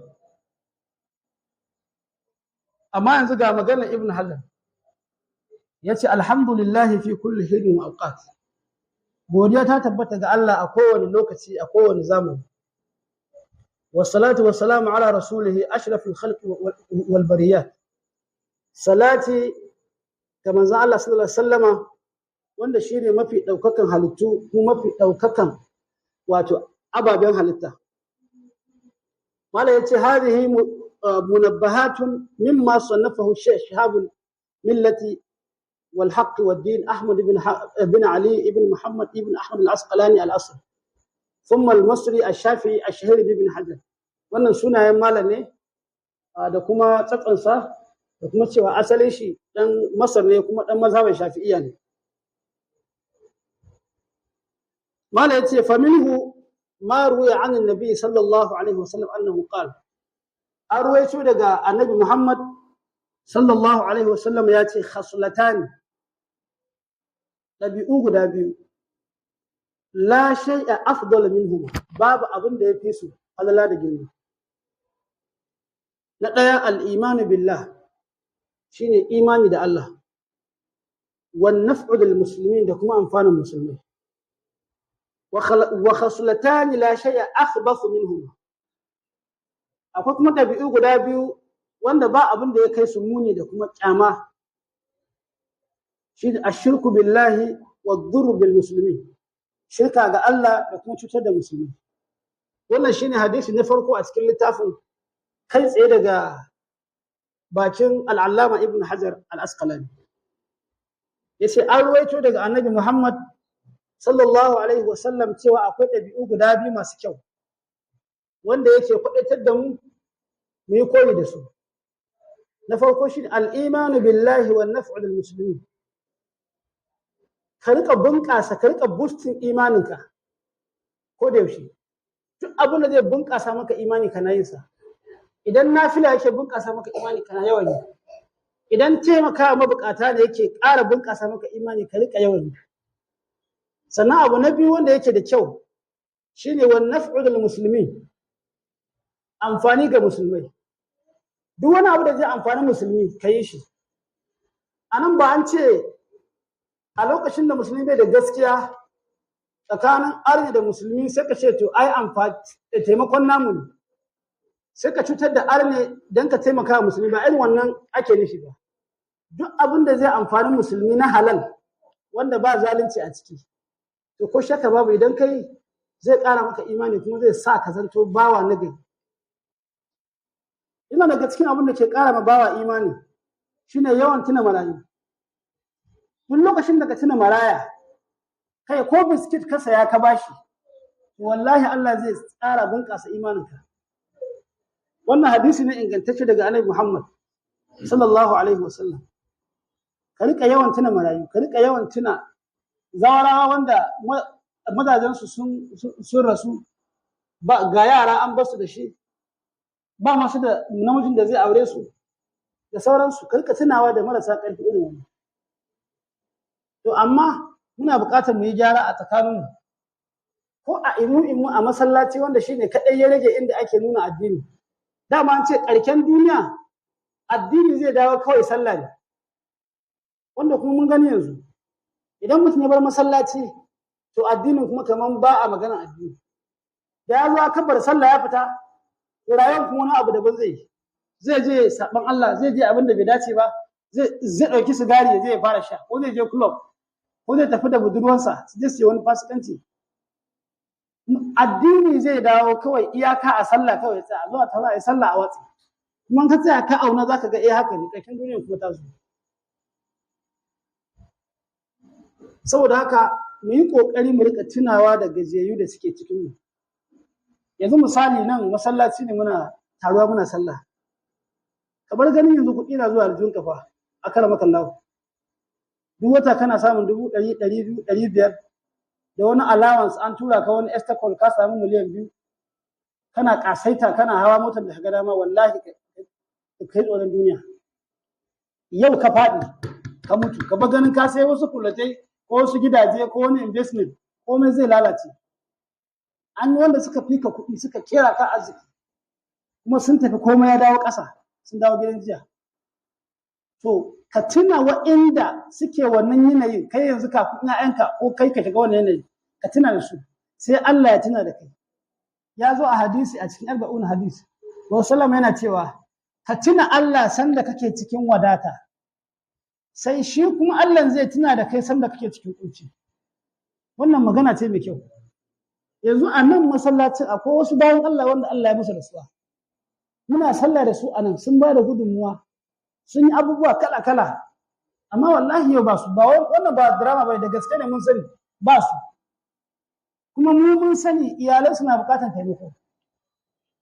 Amma yanzu ga maganar Ibn Hajar. Yace alhamdulillah fi kulli hin wa awqat. Godiya ta tabbata ga Allah a kowane lokaci, a kowane zamani. Wassalatu wassalamu ala rasulihi ashrafil khalqi wal bariyat. salati ga manzon Allah sallallahu alaihi wasallama wanda shine mafi daukakan halittu kuma mafi daukakan wato ababen halitta. Mala yace hadhihi munabbahatun mimma sannafahu Shaykh Shihabul Millati wal Haqq wad Din Ahmad ibn Ali ibn Muhammad ibn Ahmad Al-Asƙalani al-Asl thumma al-Masri al-Shafi'i al-Shahir ibn Hajar. Wannan sunayen malam ne da kuma tsatsansa da kuma cewa asalin shi dan Masar ne kuma dan mazhabin Shafi'iyya ne. Mala yace fa minhu ma ruwiya an annabi sallallahu alaihi wasallam annahu qala, an ruwaito daga annabi Muhammad sallallahu alaihi wasallam ya ce khaslatani, ɗabi'u guda biyu, la shay'a afdal minhum, babu abin da yafi su falala da girma. Na ɗaya al-imanu billah, shine imani da Allah, wan naf'u lil muslimin, da kuma amfanin musulmai. Wa khaslatani la shay'a akhbathu minhum, akwai kuma ɗabi'u guda biyu wanda ba abin da ya kai su muni da kuma kyama, shi da ashirku billahi wa dhurru bil muslimin, shirka ga Allah da kuma cutar da musulmi. Wannan shine hadisi na farko a cikin littafin, kai tsaye daga bakin Al-Allãmah Ibn Hajar Al-Asƙalani. Yace an ruwaito daga annabi Muhammad sallallahu alaihi wasallam cewa akwai ɗabi'u guda biyu masu kyau wanda yake kwaɗaitar da mu mu yi koyi da su. Na farko shi al-imanu billahi wan naf'u lil muslimin, ka rika bunƙasa, ka rika boosting imaninka ko da yaushe. Duk abin da zai bunƙasa maka imani kana yin sa. Idan nafila yake bunƙasa maka imani kana yawan yi. Idan taimaka mabukata ne yake ƙara bunƙasa maka imani ka rika yawan yi. Sannan abu na biyu wanda yake da kyau shine wan naf'u lil muslimin, amfani ga musulmai. Duk wani abu da zai amfani musulmi ka yi shi. Anan ba an ce a lokacin da musulmi bai da gaskiya tsakanin arni da musulmi sai ka ce to ai amfani da taimakon namu ne, sai ka cutar da arni don ka taimaka musulmi, ba irin wannan ake nufi ba. Duk abin da zai amfani musulmi na halal wanda ba zalunci a ciki, to ko shakka babu idan kai zai ƙara maka imani kuma zai sa ka zanto bawa na gari. Ina daga cikin abin da ke ƙara ma bawa imani shine yawan tuna marayu. Duk lokacin da ka tuna maraya, kai ko biskit ka saya ka bashi, wallahi Allah zai tsara bunƙasa imaninka. Wannan hadisi ne ingantacce daga Annabi Muhammad sallallahu alaihi wasallam. Ka rika yawan tuna marayu, ka rika yawan tuna zawarawa wanda mazajensu sun rasu, ba ga yara an basu da shi, ba masu da namijin da zai aure su da sauransu. Ka rika tunawa da marasa ƙarfi irin wannan. To amma muna buƙatar mu yi gyara a tsakaninmu, ko a imu a masallaci wanda shine kaɗai ya rage inda ake nuna addini. Dama an ce ƙarshen duniya addini zai dawo kawai sallah ne, wanda kuma mun gani yanzu idan mutum ya bar masallaci to addinin kuma kaman ba a magana addini. Da ya zo kabar sallah ya fita, to rayuwar kuma wani abu daban zai je saban Allah, zai je abin da bai dace ba, zai ɗauki sigari ya je ya fara sha, ko zai je club, ko zai tafi da budurwansa su je su yi wani fasikanci. Addini zai dawo kawai iyaka a sallah kawai, sai a zo a taura a yi sallah a watsi. Kuma ka tsaya ka auna zaka ga haka ne, ƙarshen duniyar kuma ta zo. Saboda haka mu yi ƙoƙari mu rika tunawa da gajiyayyu da suke cikin mu. Yanzu misali nan masallaci ne muna taruwa muna sallah. Kamar ganin yanzu kuɗi na zuwa aljihun kafa a karamakan lahu. Duk wata kana samun 100, 200, 500 da wani allowance an tura ka wani extra call ka samu miliyan 2. Kana kasaita kana hawa motar da ka ga dama, wallahi kai tsoron duniya. Yau ka faɗi ka mutu, ka ba ganin ka sai wasu kulatai ko wasu gidaje ko wani investment, komai zai lalace. An yi wanda suka fika kuɗi suka kera ka arziki kuma sun tafi, komai ya dawo ƙasa, sun dawo gidan jiya. To ka tuna wa'inda suke wannan yanayin, kai yanzu kafin ƴaƴanka ko kai ka shiga wannan yanayi, ka tuna da su sai Allah ya tuna da kai. Ya zo a hadisi a cikin 40 hadisi, Rasulullah yana cewa ka tuna Allah sanda kake cikin wadata, sai shi kuma Allah zai tuna da kai sanda kake cikin kunci. Wannan magana ce mai kyau. Yanzu a nan masallacin akwai wasu bayan Allah wanda Allah ya musu rasuwa. Muna sallah da su a nan, sun ba da gudunmuwa, sun yi abubuwa kala-kala, amma wallahi yau ba su, ba wannan ba drama ba, da gaske ne mun sani ba su. Kuma mu mun sani iyalai suna bukatar taimako.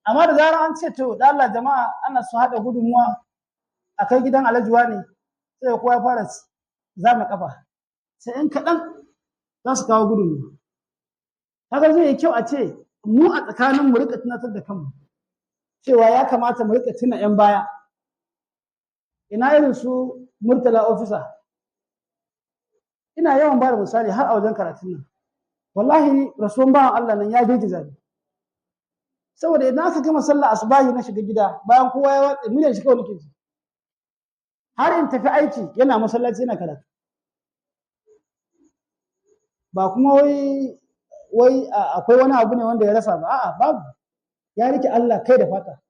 Amma da zarar an ce to da Allah jama'a ana su haɗa gudunmuwa a kai gidan Alhaji ne, sai kowa ya fara zama kafa. Sai in kaɗan za su kawo gudunmuwa. Haka zai yi kyau a ce mu a tsakanin mu rika tunatar da kanmu cewa ya kamata mu rika tuna 'yan baya. Ina irin su Murtala ofisa. Ina yawan ba da misali har a wajen karatun nan. Wallahi rasuwan bawan Allah nan ya girgiza ni. Saboda idan aka gama sallah asubahi na shiga gida bayan kowa ya watsa miliyan shi kawai nake ji. Har in tafi aiki yana masallaci yana karatu. Ba kuma wai akwai wani abu ne wanda ya rasa ba, a'a babu. Ya rike Allah kai da fata.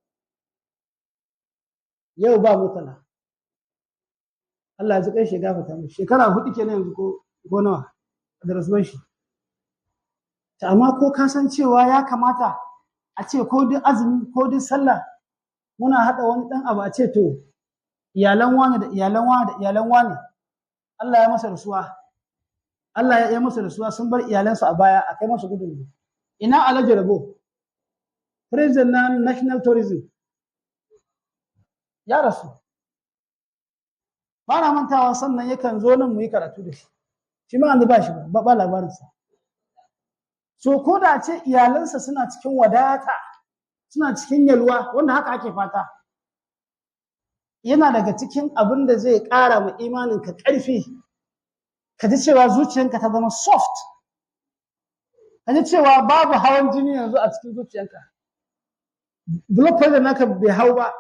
Yau ba Murtala. Allah ya ji kai shi gafarta mu. Shekara 4 kenan yanzu ko nawa da rasuwar shi. Ta amma ko ka san cewa ya kamata a ce ko duk azumi ko duk sallah muna haɗa wani ɗan abu a ce to iyalan wani da iyalan wani da iyalan wani Allah ya masa rasuwa. Allah ya masa rasuwa sun bar iyalansu a baya a kai masa gudunmu. Ina Alhaji Rabo, President na National Tourism, ya rasu. Ba na mantawa sannan yakan zo nan mu yi karatu da shi. Shi ma an ba shi ba labarinsa. So ko da ce iyalansa suna cikin wadata, suna cikin yalwa, wanda haka ake fata. Yana daga cikin abin da zai ƙara ma imaninka ƙarfi. Ka ji cewa zuciyanka ta zama soft. Ka ji cewa babu hawan jini yanzu a cikin zuciyanka. Blood pressure naka bai hau ba.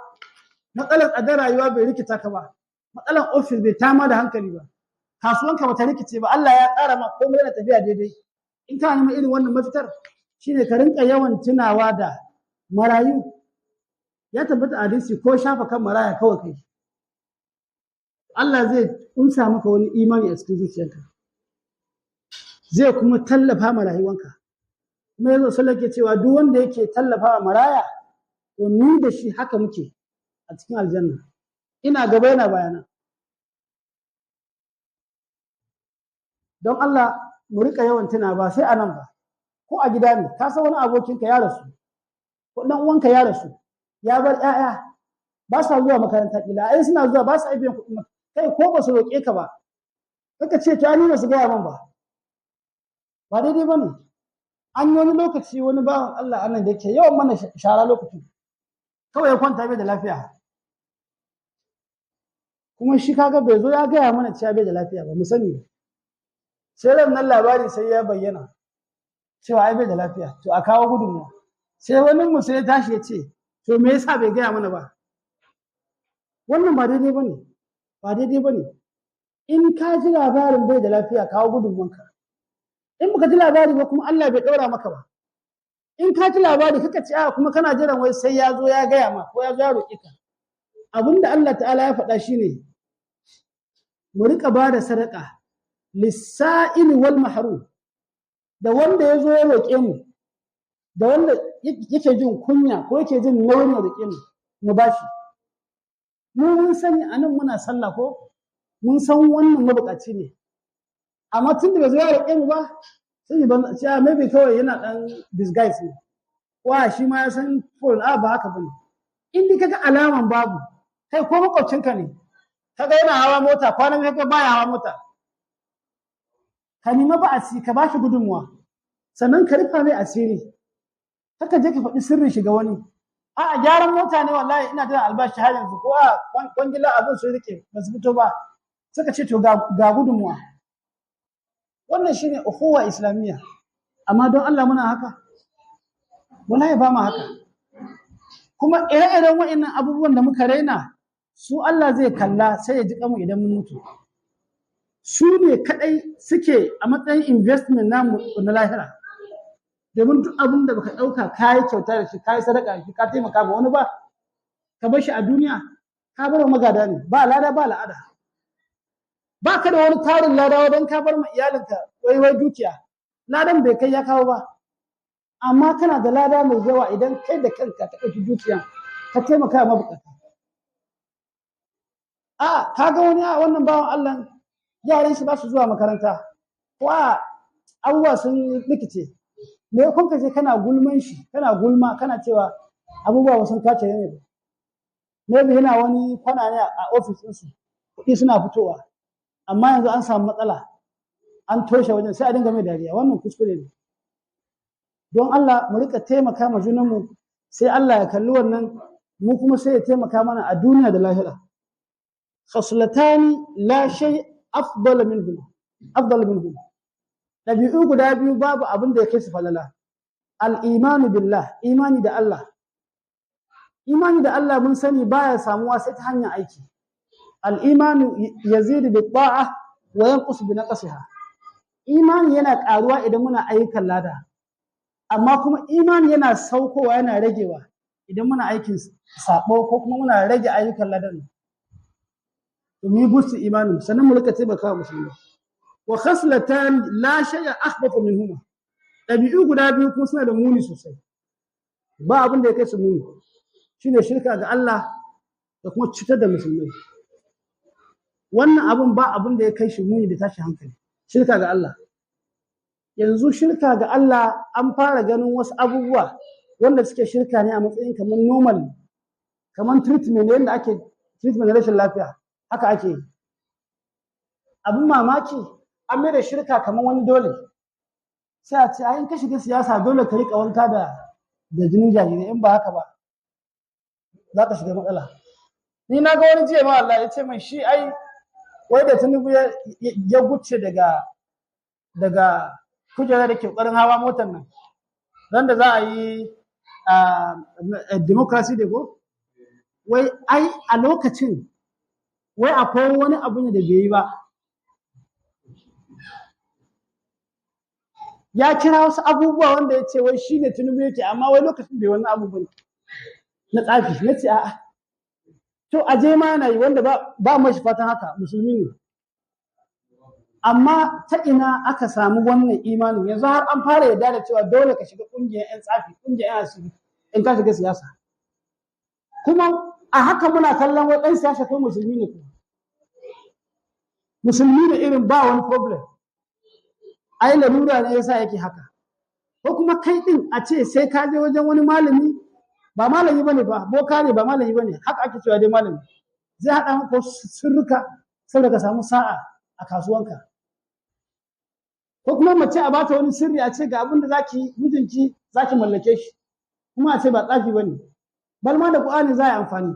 Matsalar tsadar rayuwa bai rikita ka ba. Matsalar ofis bai tama da hankali ba. Kasuwanka bata rikice ba. Allah ya tsara ma komai yana tafiya daidai. In ka nemi irin wannan mafitar shine ka rinka yawan tunawa da marayu. Ya tabbata a hadisi ko shafa kan maraya kawai kai. Allah zai kunsa maka wani imani a cikin zuciyarka. Zai kuma tallafa ma rayuwanka. Kuma yanzu sallah ke cewa duk wanda yake tallafa wa maraya to ni da shi haka muke a cikin aljanna. Ina gaba yana bayana. Don Allah mu rika yawan tuna ba sai a nan ba. Ko a gida ne, ka san wani abokinka ya rasu. Ko dan uwanka ya rasu. Ya bar ƴaƴa ba sa zuwa makaranta kila. Ai suna zuwa ba sa biyan kuɗin kai ko ba su roƙe ka ba. Kaka ce to ni ba su gaya min ba. Ba daidai ba ne. An yi wani lokaci wani bawan Allah anan da yake yawan mana shara lokacin. Kawai ya kwanta bai da lafiya. Kuma shi kaga bai zo ya gaya mana cewa bai da lafiya ba mu sani ba. Sai ran nan labari sai ya bayyana cewa ai bai da lafiya to a kawo gudunmuwa. Sai wani mu sai ya tashi ya ce to me yasa bai gaya mana ba. Wannan ba daidai ba ne. Ba daidai ba ne. In ka ji labarin bai da lafiya kawo gudunmuwanka. In baka ji labari ba kuma Allah bai ɗaura maka ba. In ka ji labari kaka ce a kuma kana jiran wai sai ya zo ya gaya ma ko ya zo ya roƙe ka. Abinda Allah ta'ala ya faɗa shine mu riƙa ba da sadaka lissa'ili wal mahrum, da wanda ya zo ya roƙe mu da wanda yake jin kunya ko yake jin nauyin ya roƙe mu bashi. Mu mun sani a nan muna sallah ko mun san wannan mabukaci ne, amma tun da bai zo ya roƙe mu ba sai ni ban ce maybe kawai yana dan disguise ne, wa shi ma ya san full ba haka bane. In dai kaga alaman babu kai ko makwabcinka ne kaga yana hawa mota kwanan kaga baya hawa mota, ka nima ba ka bashi gudunmuwa sannan ka rufa mai asiri. Haka je ka faɗi sirrin shi ga wani. A gyaran mota ne wallahi ina da albashi har yanzu ko a kwangila abin su rike ba su fito ba suka ce to ga gudunmuwa. Wannan shine ukhuwa islamiyya. Amma don Allah muna haka wallahi ba mu haka. Kuma ire-iren waɗannan abubuwan da muka raina su Allah zai kalla sai ya ji kanmu idan mun mutu. Su ne kadai suke a matsayin investment namu na lahira. Domin duk abin da baka ɗauka kayi kyauta da shi kayi sadaka da shi ka taimaka ma wani ba ka bar shi a duniya ka bar magada ne ba lada ba la'ada. ba ka da wani tarin lada wajen ka bar ma iyalinka wai dukiya, ladan bai kai ya kawo ba, amma kana da lada mai yawa idan kai da kanka ka ɗauki dukiya ka taimaka ma mabukata. Ka ga wani wannan bawan Allah yaran shi ba su zuwa makaranta, ko abubuwa sun rikice, me kun ka je kana gulman shi, kana gulma kana cewa abubuwa ba sun kace ne ba, maybe yana wani kwana ne a ofis ɗinsu, kuɗi suna fitowa, amma yanzu an samu matsala an toshe wajen, sai a dinga mai dariya. Wannan kuskure ne. Don Allah mu rika taimaka ma junanmu, sai Allah ya kalli wannan, mu kuma sai ya taimaka mana a duniya da lahira. Khaslatani la shay afdal minhum. Ɗabi'u guda biyu babu abin da ya kai su falala. Al-imanu billah, imani da Allah. Imani da Allah mun sani baya samuwa sai ta hanyar aiki. Al-imanu yazidu bi ta'ah wa yanqus bi naqsiha. Imani yana ƙaruwa idan muna ayyukan lada, amma kuma imani yana saukowa, yana ragewa idan muna aikin sabo ko kuma muna rage ayyukan ladan. Mu busu imanin, sannan mu rika taimaka wa musulmi. Wa khaslatan la shay'a akhbathu minhuma. Ɗabi'u guda biyu kuma suna da muni sosai, ba abin da ya kai su muni, shine shirka ga Allah da kuma cutar da musulmai. Wannan abin ba abin da ya kai shi muni da tashi hankali, shirka ga Allah. Yanzu shirka ga Allah an fara ganin wasu abubuwa wanda suke shirka ne a matsayin kamar normal, kamar treatment, yadda ake treatment na rashin lafiya, haka ake yi. Abin mamaki, an mai da shirka kamar wani dole, sai a ce in ka shiga siyasa dole ka riƙa wanka da jinin jarirai, in ba haka ba za ka shiga matsala. Ni na ga wani jiya ma Allah ya ce mai shi wai da Tinubu ya guce daga kujerar da ke ƙoƙarin hawa motar nan, don da za a yi democracy da go, wai a lokacin wai akwai wani abu ne da bai yi ba, ya kira wasu abubuwa wanda ya ce wai shi ne Tinubu yake, amma wai lokacin bai wani abu bane na tsafi. Na ce a'a, to aje ma na yi, wanda ba mashi fatan haka, musulmi ne. Amma ta ina aka samu wannan imanin? Yanzu har an fara yarda da cewa dole ka shiga ƙungiyar 'yan tsafi, ƙungiyar 'yan asiri in ka shiga siyasa. Kuma a haka muna kallon wai ɗan siyasa ko musulmi ne kuma. Musulmi ne irin ba wani problem. Ai larura ne yasa yake haka. Ko kuma kai ɗin a ce sai ka je wajen wani malami, ba malami bane ba, boka ne ba malami bane, haka ake cewa dai malami. Zai haɗa maka wasu sirrika saboda ka samu sa'a a kasuwanka. Ko kuma mace a bata wani sirri a ce ga abin da zaki mijinki zaki mallake shi, kuma a ce ba tsafi bane, bal ma da Qur'ani za a yi amfani.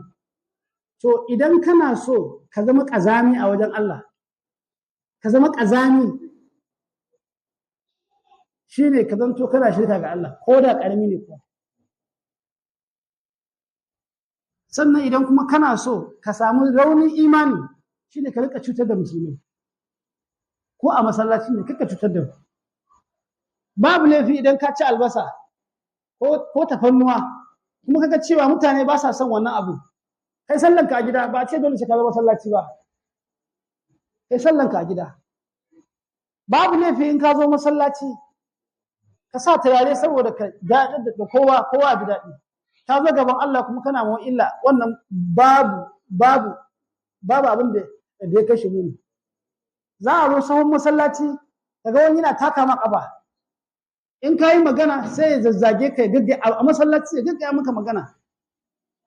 To idan kana so ka zama ƙazami a wajen Allah, ka zama ƙazami, shine ka zanto kana shirka ga Allah, ko da ƙarami ne kuwa. Sannan idan kuma kana so ka samu raunin imani, shine ka rika cutar da musulmi, ko a masallaci ne kaka cutar da. Babu laifi idan ka ci albasa ko tafannuwa kuma kaga cewa mutane ba sa son wannan abu, kai sallanka a gida, ba ce dole sai ka zo masallaci ba, kai sallanka a gida. Babu laifi in ka zo masallaci ka sa turare saboda ka daɗi da kowa ji daɗi. Ka zo gaban Allah kuma kana mawa illa, wannan babu abin da ya kashe muni. Za a zo sahun masallaci kaga wani yana taka ma ƙafa, in ka yi magana sai ya zazzage ka, a masallaci ya gaggaya maka magana.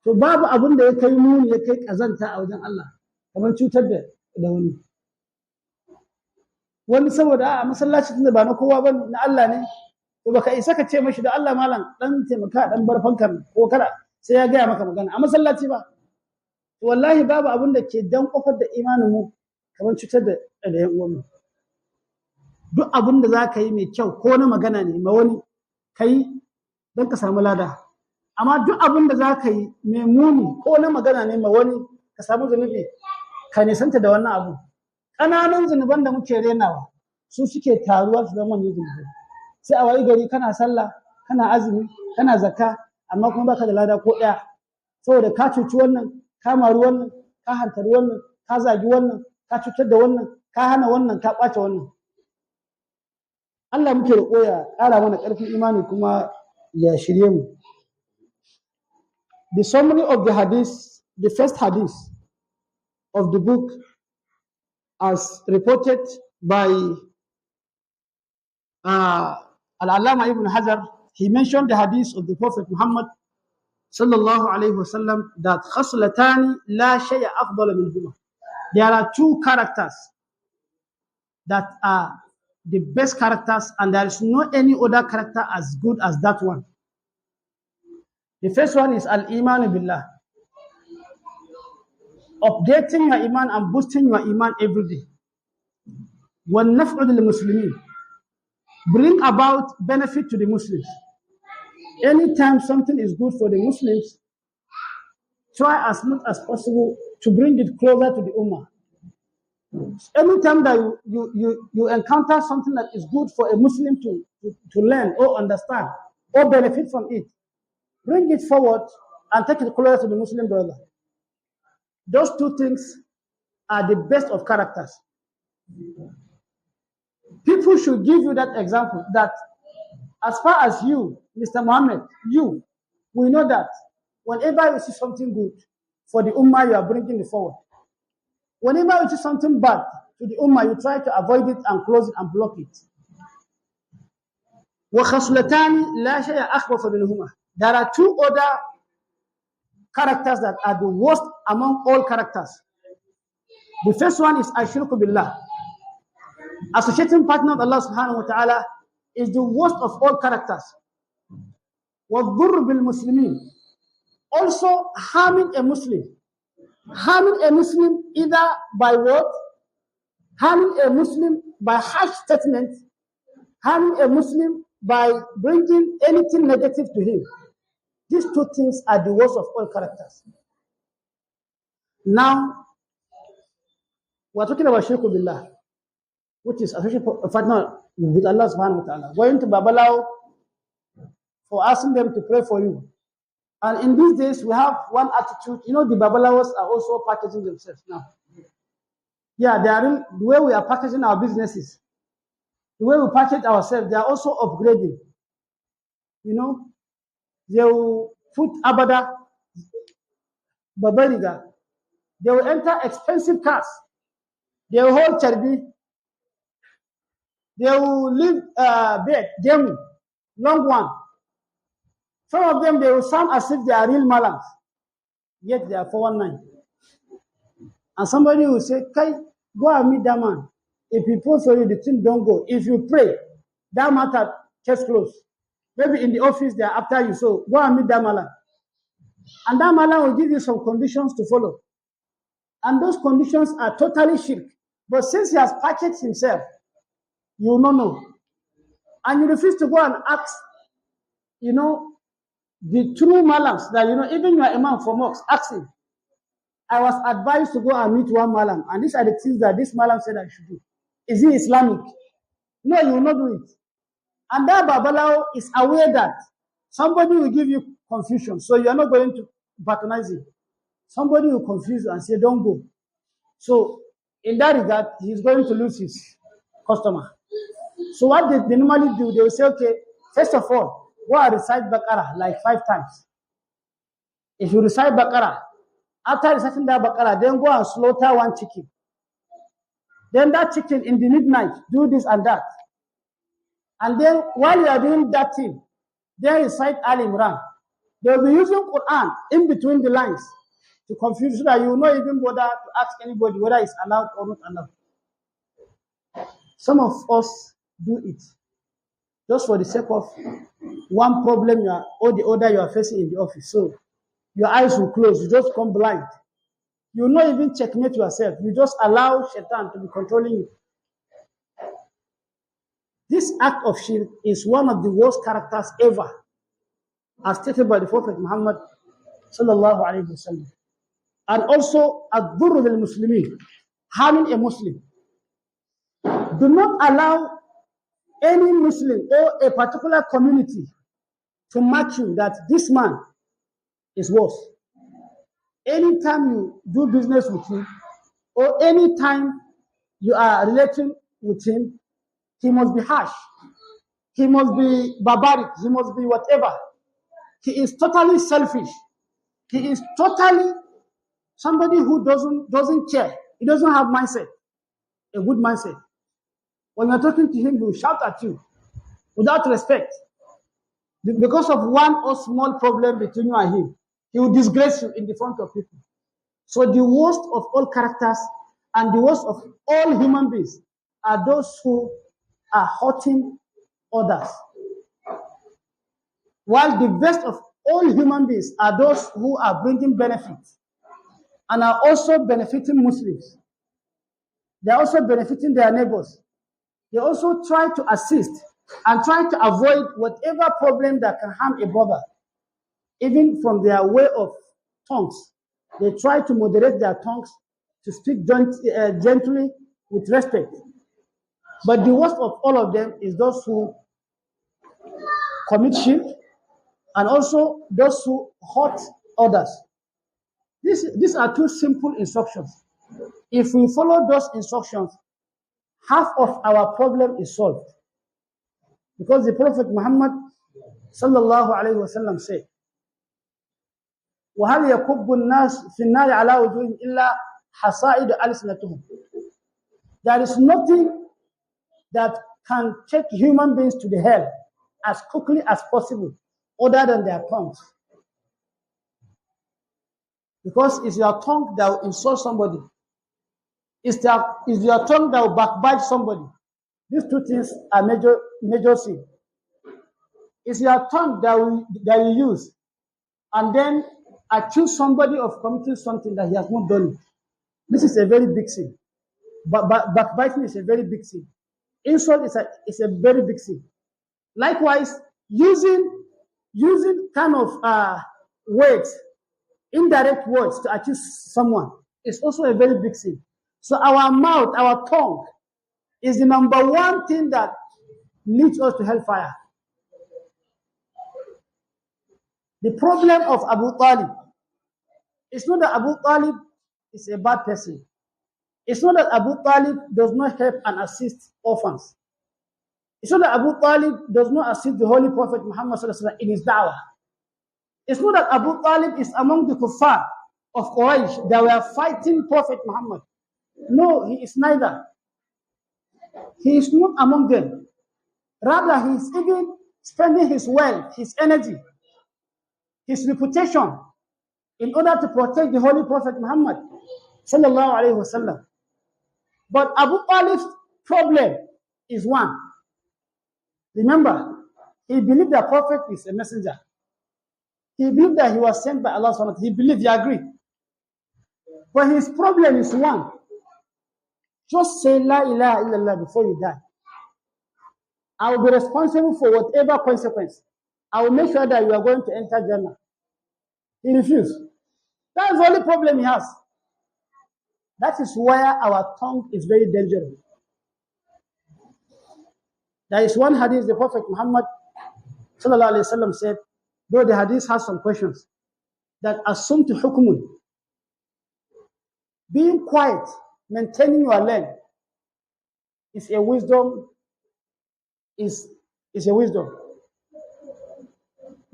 To babu abin da ya kai muni, ya kai ƙazanta a wajen Allah kamar cutar da wani. Wani saboda a masallaci tunda ba na kowa ba, na Allah ne, to baka isa ka ce mashi da Allah malam dan taimaka dan bar fankar ko kada, sai ya gaya maka magana a masallaci ba. To wallahi babu abin da ke dan kofar da imanin mu kamar cutar da yan uwan mu. Duk abin da za ka yi mai kyau ko na magana ne ma wani kai don ka samu lada, amma duk abin da za ka yi mai muni ko na magana ne ma wani ka samu zunubi, ka nisanta da wannan abu. Ƙananan zunuban da muke renawa su suke taruwa su zama manyan zunubai. Sai a wayi gari kana sallah, kana azumi, kana zakka, amma kuma baka da lada ko ɗaya, saboda ka cuci wannan, ka maru wannan, ka hantari wannan, ka zagi wannan, ka cutar da wannan, ka hana wannan, ka ɓace wannan. Allah muke roƙo ya ƙara mana ƙarfin imani kuma ya shirye mu. The summary of the hadith, the first hadith of the book, as reported by Al-Allãmah Ibn Hajar, he mentioned the hadith of the Prophet Muhammad sallallahu alayhi wasallam that khaslatani la shay'a afdala minhuma. There are two characters that are the best characters, and there is no any other character as good as that one. The first one is al-iman billah, updating your iman and boosting your iman every day. Wal-naf'u lil-muslimin, bring about benefit to the Muslims. Anytime something is good for the Muslims, try as much as possible to bring it closer to the Ummah. Anytime that you encounter something that is good for a Muslim to learn or understand or benefit from it, bring it forward and take it closer to the Muslim brother. Those two things are the best of characters. People should give you that example, that as far as you, Mr. Muhammad, we know that whenever you see something good for the Ummah, you are bringing it forward. Whenever you see something bad to the Ummah, you try to avoid it and close it and block it. وَخَصْلَتَانِ لَا شَيْءَ أَخْبَثَ مِنْهُمَا. There are two other characters that are the worst among all characters. The first one is ashirku billah. Associating partner of Allah subhanahu wa ta'ala is the worst of all characters. وَالضُّرُّ بِالْمُسْلِمِينَ, also harming a Muslim. Harming a Muslim either by word, harming a Muslim by harsh statement, harming a Muslim by bringing anything negative to him. These two things are the worst of all characters. Now, we're talking about shirku billah, which is associated partner with Allah subhanahu wa ta'ala. Going to Babalawo for asking them to pray for you. And in these days, we have one attitude. You know, the Babalawos are also packaging themselves now. Yeah, they are in, the way we are packaging our businesses, the way we package ourselves, they are also upgrading. You know, they will put abada, babariga. They will enter expensive cars. They will hold charbi. They will leave bed, jamming, long one. Some of them, they will sound as if they are real malams, yet they are 419. And somebody will say, Kai, go and meet that man. If he pray for you, the thing don't go. If you pray, that matter, chest close. Maybe in the office, they are after you, so go and meet that malam. And that malam will give you some conditions to follow. And those conditions are totally shirk. But since he has packaged himself, you will not know. And you refuse to go and ask, you know, the true malams that, you know, even your imam for mosque, ask him. I was advised to go and meet one malam, and these are the things that this malam said I should do. Is it Islamic? No, you will not do it. And that Babalawo is aware that somebody will give you confusion, so you are not going to patronize him. Somebody will confuse you and say, don't go. So, in that regard, he's going to lose his customer. So what they normally do, they will say, okay, first of all, go and recite Baqarah like 5 times. If you recite Baqarah, after reciting that Baqarah, then go and slaughter one chicken. Then that chicken in the midnight, do this and that. And then while you are doing that thing, then recite Al-Imran. They will be using Quran in between the lines to confuse you so that you will not even bother to ask anybody whether it's allowed or not allowed. Some of us do it just for the sake of one problem or the other you are facing in the office. So your eyes will close, you just come blind. You will not even checkmate yourself. You just allow Shaitan to be controlling you. This act of shirk is one of the worst characters ever, as stated by the Prophet Muhammad sallallahu alaihi wasallam. And also, ad-durr bil muslimin, harming a Muslim. Do not allow any Muslim or a particular community to mark you that this man is worse. Anytime you do business with him, or any time you are relating with him, he must be harsh. He must be barbaric. He must be whatever. He is totally selfish. He is totally somebody who doesn't care. He doesn't have mindset, a good mindset. When you're talking to him, he will shout at you without respect. Because of one or small problem between you and him, he will disgrace you in the front of people. So the worst of all characters and the worst of all human beings are those who are hurting others. While the best of all human beings are those who are bringing benefits and are also benefiting Muslims. They are also benefiting their neighbors. They also try to assist and try to avoid whatever problem that can harm a brother. Even from their way of tongues, they try to moderate their tongues to speak gently with respect. But the worst of all of them is those who commit shirk and also those who hurt others. These are two simple instructions. If we follow those instructions, half of our problem is solved. Because the Prophet Muhammad sallallahu alayhi wa sallam said, وَهَلْ يَكُبُّ النَّاسِ فِي النَّارِ عَلَى وُجُوهِهِمْ إِلَّا حَصَائِدُ أَلْسِنَتِهِمْ. There is nothing that can take human beings to the hell as quickly as possible other than their tongues. Because it's your tongue that will insult somebody. It's your tongue that will backbite somebody. These two things are major sin. It's your tongue that you use and then accuse somebody of committing something that he has not done. This is a very big sin. But backbiting is a very big sin. Insult is a very big sin. Likewise, using kind of words, indirect words to accuse someone is also a very big sin. So our mouth, our tongue, is the number one thing that leads us to hellfire. The problem of Abu Talib is not that Abu Talib is a bad person. It's not that Abu Talib does not help and assist orphans. It's not that Abu Talib does not assist the Holy Prophet Muhammad in his da'wah. It's not that Abu Talib is among the kuffar of Quraysh that were fighting Prophet Muhammad. No, he is neither. He is not among them. Rather, he is even spending his wealth, his energy, his reputation in order to protect the Holy Prophet Muhammad sallallahu alaihi wasallam. But Abu Talib's problem is one. Remember, he believed that Prophet is a messenger. He believed that he was sent by Allah subhanahu wa ta'ala. He believed, he agreed. But his problem is one. Just say La ilaha illallah before you die. I will be responsible for whatever consequence. I will make sure that you are going to enter Jannah. He refused. That's the only problem he has. That is why our tongue is very dangerous. There is one hadith the Prophet Muhammad sallallahu alaihi wasallam said, though the hadith has some questions, that as-sumtu hukmun. Being quiet, maintaining your lane is a wisdom. Is a wisdom.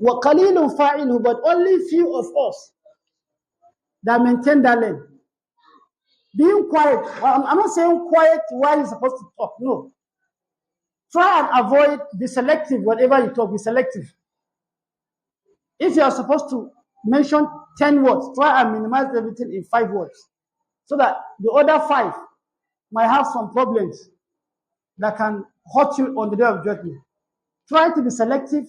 وَقَلِيلٌ فَاعِلُهُ, but only few of us that maintain that lane. Being quiet, I'm not saying quiet while you're supposed to talk, no. Try and avoid, be selective, whatever you talk, be selective. If you are supposed to mention 10 words, try and minimize everything in 5 words. So that the other 5 might have some problems that can hurt you on the day of judgment. Try to be selective,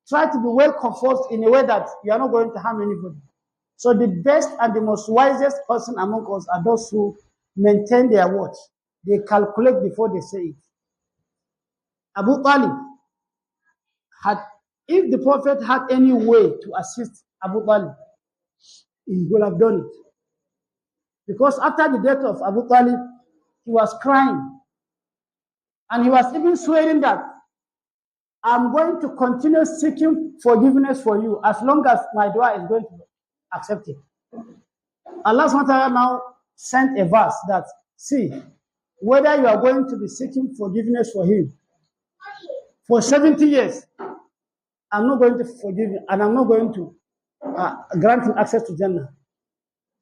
try to be well composed in a way that you are not going to harm anybody. So the best and the most wisest person among us are those who maintain their words. They calculate before they say it. Abu Talib if the Prophet had any way to assist Abu Talib, he would have done it. Because after the death of Abu Talib, he was crying. And he was even swearing that I'm going to continue seeking forgiveness for you as long as my dua is going to accept it. Allah subhanahu wa ta'ala now sent a verse that, see, whether you are going to be seeking forgiveness for him for 70 years, I'm not going to forgive you, and I'm not going to grant him access to Jannah.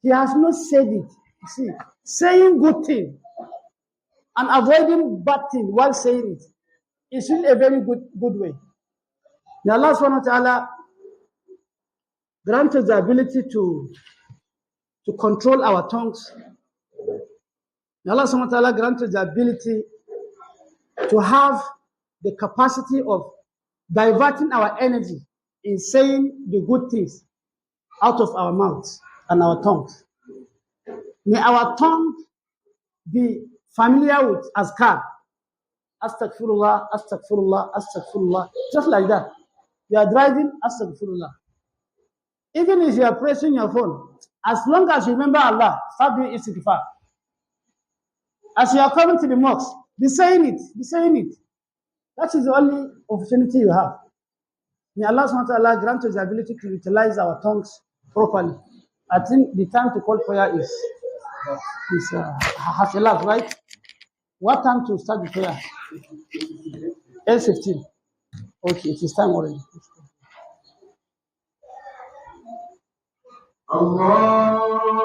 He has not said it. You see, saying good thing and avoiding bad thing while saying it is really a very good way. May Allah subhanahu wa ta'ala grant us the ability to control our tongues. May Allah subhanahu wa ta'ala grant us the ability to have the capacity of diverting our energy in saying the good things out of our mouths and our tongues. May our tongue be familiar with azkar. Astaghfirullah, astaghfirullah, astaghfirullah. Just like that. You are driving, astaghfirullah. Even if you are pressing your phone, as long as you remember Allah, start doing istighfar. As you are coming to the mosque, be saying it, be saying it. That is the only opportunity you have. May Allah subhanahu wa ta'ala grant us the ability to utilize our tongues properly. I think the time to call prayer is half a lap, right? What time to start the prayer? 8:15. Okay, it is time already. Allah